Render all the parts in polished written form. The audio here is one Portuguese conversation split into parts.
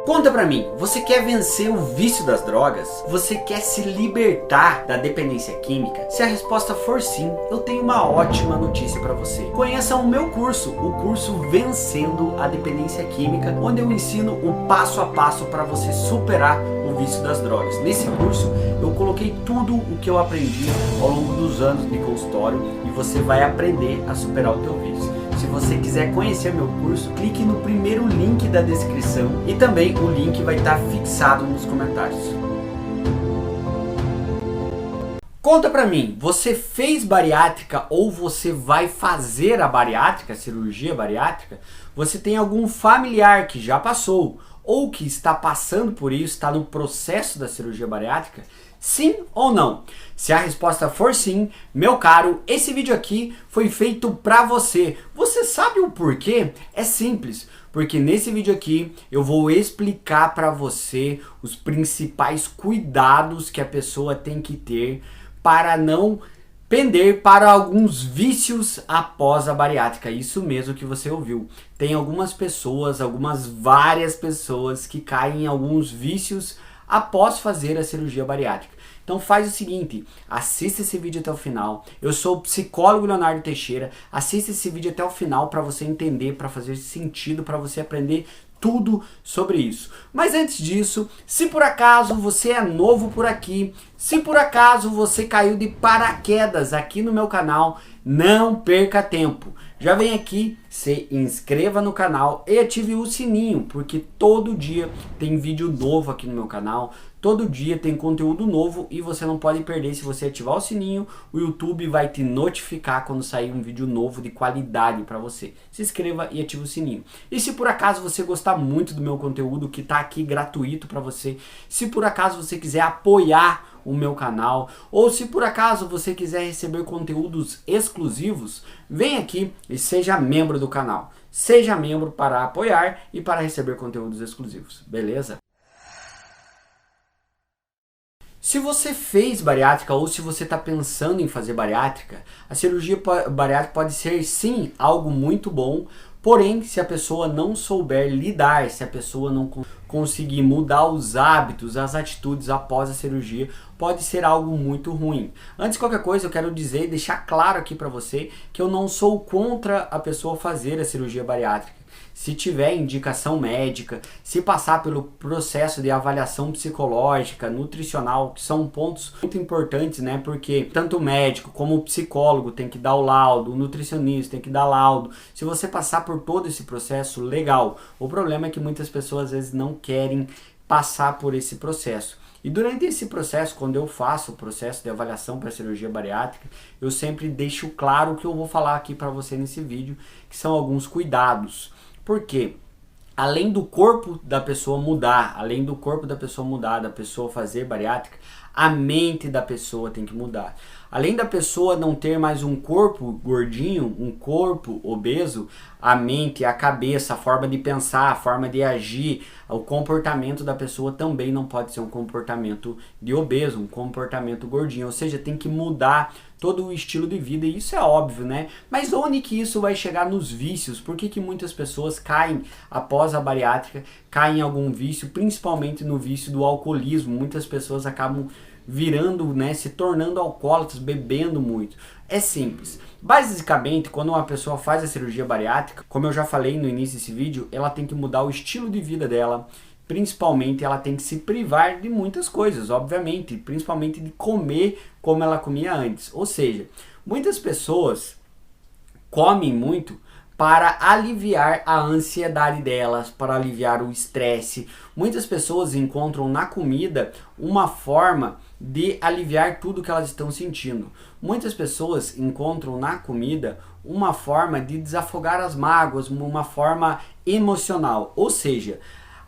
Conta pra mim, você quer vencer o vício das drogas? Você quer se libertar da dependência química? Se a resposta for sim, eu tenho uma ótima notícia pra você. Conheça o meu curso, o curso Vencendo a Dependência Química, onde eu ensino o passo a passo para você superar o vício das drogas. Nesse curso eu coloquei tudo o que eu aprendi ao longo dos anos de consultório e você vai aprender a superar o teu vício. Se você quiser conhecer meu curso, clique no primeiro link da descrição e também o link vai estar fixado nos comentários. Conta pra mim, você fez bariátrica ou você vai fazer a bariátrica, a cirurgia bariátrica? Você tem algum familiar que já passou ou que está passando por isso, está no processo da cirurgia bariátrica? Sim ou não? Se a resposta for sim, meu caro, esse vídeo aqui foi feito pra você. Você sabe o porquê? É simples, porque nesse vídeo aqui eu vou explicar pra você os principais cuidados que a pessoa tem que ter para não pender para alguns vícios após a bariátrica. Isso mesmo que você ouviu. Tem algumas pessoas, várias pessoas que caem em alguns vícios após fazer a cirurgia bariátrica. Então faz o seguinte, assista esse vídeo até o final. Eu sou o psicólogo Leonardo Teixeira. Assista esse vídeo até o final para você entender, para fazer sentido, para você aprender tudo sobre isso. Mas antes disso, se por acaso você é novo por aqui, se por acaso você caiu de paraquedas aqui no meu canal, não perca tempo. Já vem aqui, se inscreva no canal e ative o sininho, porque todo dia tem vídeo novo aqui no meu canal, todo dia tem conteúdo novo e você não pode perder. Se você ativar o sininho, o YouTube vai te notificar quando sair um vídeo novo de qualidade para você. Se inscreva e ative o sininho. E se por acaso você gostar muito do meu conteúdo, que está aqui gratuito para você, se por acaso você quiser apoiar o meu canal, ou se por acaso você quiser receber conteúdos exclusivos, vem aqui e seja membro do canal. Seja membro para apoiar e para receber conteúdos exclusivos, beleza? Se você fez bariátrica ou se você está pensando em fazer bariátrica, a cirurgia bariátrica pode ser sim algo muito bom, porém se a pessoa não souber lidar, se a pessoa não conseguir mudar os hábitos, as atitudes após a cirurgia, pode ser algo muito ruim. Antes de qualquer coisa eu quero dizer e deixar claro aqui para você que eu não sou contra a pessoa fazer a cirurgia bariátrica. Se tiver indicação médica, se passar pelo processo de avaliação psicológica, nutricional, que são pontos muito importantes, né? Porque tanto o médico como o psicólogo tem que dar o laudo, o nutricionista tem que dar laudo. Se você passar por todo esse processo, legal. O problema é que muitas pessoas às vezes não querem passar por esse processo. E durante esse processo, quando eu faço o processo de avaliação para cirurgia bariátrica, eu sempre deixo claro o que eu vou falar aqui para você nesse vídeo, que são alguns cuidados. Porque além do corpo da pessoa mudar, da pessoa fazer bariátrica, a mente da pessoa tem que mudar. Além da pessoa não ter mais um corpo gordinho, um corpo obeso, a mente, a cabeça, a forma de pensar, a forma de agir, o comportamento da pessoa também não pode ser um comportamento de obeso, um comportamento gordinho. Ou seja, tem que mudar todo o estilo de vida e isso é óbvio, né? Mas onde que isso vai chegar nos vícios? Por que que muitas pessoas caem após a bariátrica, caem em algum vício, principalmente no vício do alcoolismo? Muitas pessoas acabam virando, né, se tornando alcoólatras, bebendo muito. É simples. Basicamente, quando uma pessoa faz a cirurgia bariátrica, como eu já falei no início desse vídeo, ela tem que mudar o estilo de vida dela. Principalmente, ela tem que se privar de muitas coisas, obviamente, principalmente de comer como ela comia antes. Ou seja, muitas pessoas comem muito para aliviar a ansiedade delas, para aliviar o estresse. Muitas pessoas encontram na comida uma forma de aliviar tudo que elas estão sentindo. Muitas pessoas encontram na comida uma forma de desafogar as mágoas, uma forma emocional. Ou seja,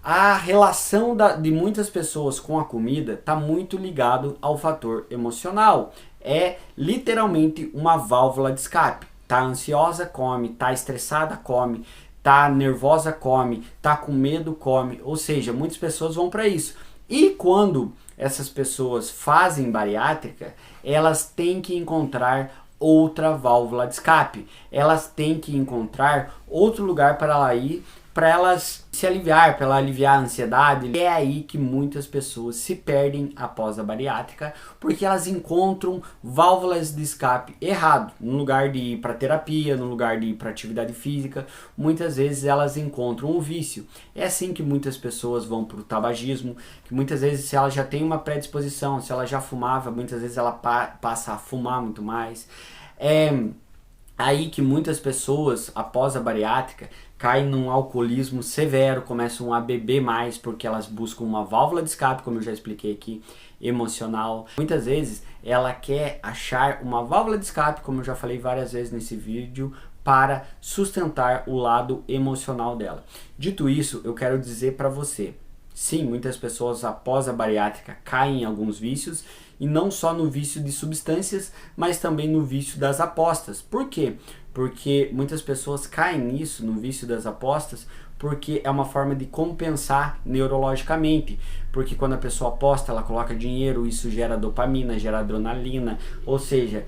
a relação de muitas pessoas com a comida está muito ligado ao fator emocional. É literalmente uma válvula de escape. Tá ansiosa, come. Tá estressada, come. Tá nervosa, come. Tá com medo, come. Ou seja, muitas pessoas vão para isso. E quando essas pessoas fazem bariátrica, elas têm que encontrar outra válvula de escape. Elas têm que encontrar outro lugar para ela ir para elas se aliviar, para ela aliviar a ansiedade. É aí que muitas pessoas se perdem após a bariátrica, porque elas encontram válvulas de escape errado. No lugar de ir para terapia, no lugar de ir para atividade física, muitas vezes elas encontram um vício. É assim que muitas pessoas vão para o tabagismo, que muitas vezes, se ela já tem uma predisposição, se ela já fumava, muitas vezes ela passa a fumar muito mais. É aí que muitas pessoas, após a bariátrica, caem num alcoolismo severo, começam a beber mais porque elas buscam uma válvula de escape, como eu já expliquei aqui, emocional. Muitas vezes ela quer achar uma válvula de escape, como eu já falei várias vezes nesse vídeo, para sustentar o lado emocional dela. Dito isso, eu quero dizer para você, sim, muitas pessoas após a bariátrica caem em alguns vícios, e não só no vício de substâncias, mas também no vício das apostas. Por quê? Porque muitas pessoas caem nisso, no vício das apostas, porque é uma forma de compensar neurologicamente. Porque quando a pessoa aposta, ela coloca dinheiro, isso gera dopamina, gera adrenalina, ou seja,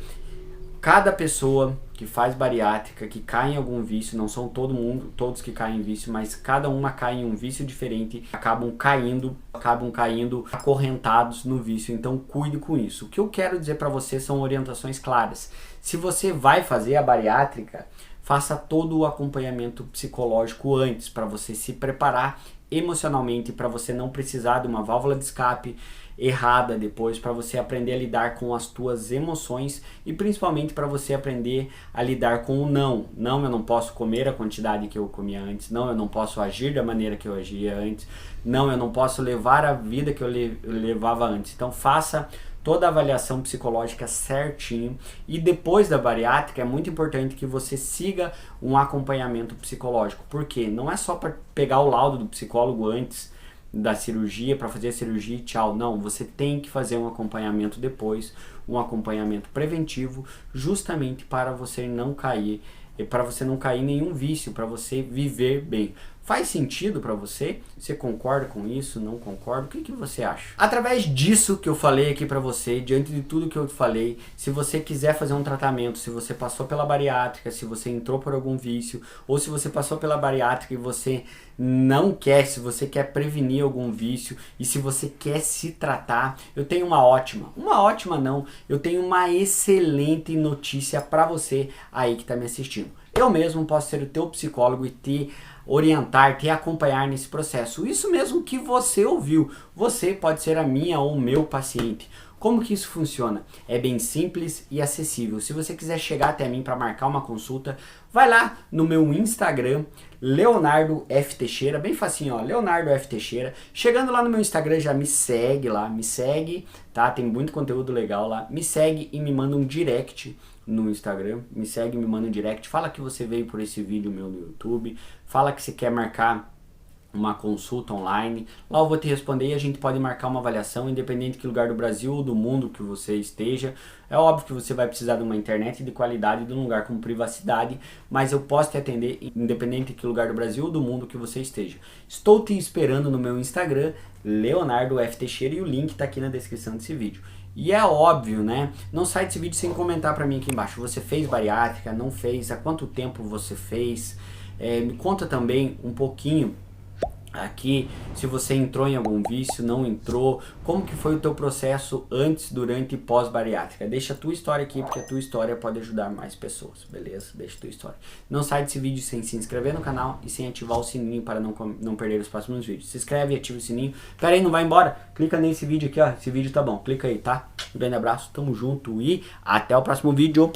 cada pessoa que faz bariátrica, que cai em algum vício, não são todos que caem em vício, mas cada uma cai em um vício diferente, acabam caindo acorrentados no vício. Então cuide com isso. O que eu quero dizer para você são orientações claras. Se você vai fazer a bariátrica, faça todo o acompanhamento psicológico antes, para você se preparar emocionalmente, para você não precisar de uma válvula de escape errada depois, para você aprender a lidar com as tuas emoções e principalmente para você aprender a lidar com o não. Não, eu não posso comer a quantidade que eu comia antes. Não, eu não posso agir da maneira que eu agia antes. Não, eu não posso levar a vida que eu levava antes. Então faça toda a avaliação psicológica certinho, e depois da bariátrica é muito importante que você siga um acompanhamento psicológico, porque não é só para pegar o laudo do psicólogo antes da cirurgia, para fazer a cirurgia e tchau. Não, você tem que fazer um acompanhamento depois, um acompanhamento preventivo, justamente para você não cair em nenhum vício, para você viver bem. Faz sentido para você? Você concorda com isso? Não concorda? O que você acha? Através disso que eu falei aqui para você, diante de tudo que eu falei, se você quiser fazer um tratamento, se você passou pela bariátrica, se você entrou por algum vício, ou se você passou pela bariátrica e você não quer, se você quer prevenir algum vício e se você quer se tratar, eu tenho eu tenho uma excelente notícia para você aí que está me assistindo. Eu mesmo posso ser o teu psicólogo e te orientar, te acompanhar nesse processo. Isso mesmo que você ouviu, você pode ser a minha ou o meu paciente. Como que isso funciona? É bem simples e acessível. Se você quiser chegar até mim para marcar uma consulta, vai lá no meu Instagram, Leonardo F. Teixeira, bem facinho, ó, Leonardo F. Teixeira. Chegando lá no meu Instagram, já me segue lá, tá? Tem muito conteúdo legal lá. Me segue e me manda um direct no Instagram, me segue, me manda um direct, fala que você veio por esse vídeo meu no YouTube, fala que você quer marcar uma consulta online, lá eu vou te responder e a gente pode marcar uma avaliação, independente de que lugar do Brasil ou do mundo que você esteja. É óbvio que você vai precisar de uma internet de qualidade, de um lugar com privacidade, mas eu posso te atender independente de que lugar do Brasil ou do mundo que você esteja. Estou te esperando no meu Instagram, Leonardo F. Teixeira, e o link está aqui na descrição desse vídeo. E é óbvio, né? Não sai desse vídeo sem comentar pra mim aqui embaixo. Você fez bariátrica? Não fez? Há quanto tempo você fez? Me conta também um pouquinho aqui se você entrou em algum vício, não entrou, como que foi o teu processo antes, durante e pós-bariátrica. Deixa a tua história aqui, porque a tua história pode ajudar mais pessoas, beleza? Deixa a tua história. Não sai desse vídeo sem se inscrever no canal e sem ativar o sininho para não perder os próximos vídeos. Se inscreve e ativa o sininho. Pera aí, não vai embora? Clica nesse vídeo aqui, ó. Esse vídeo tá bom. Clica aí, tá? Um grande abraço, tamo junto e até o próximo vídeo.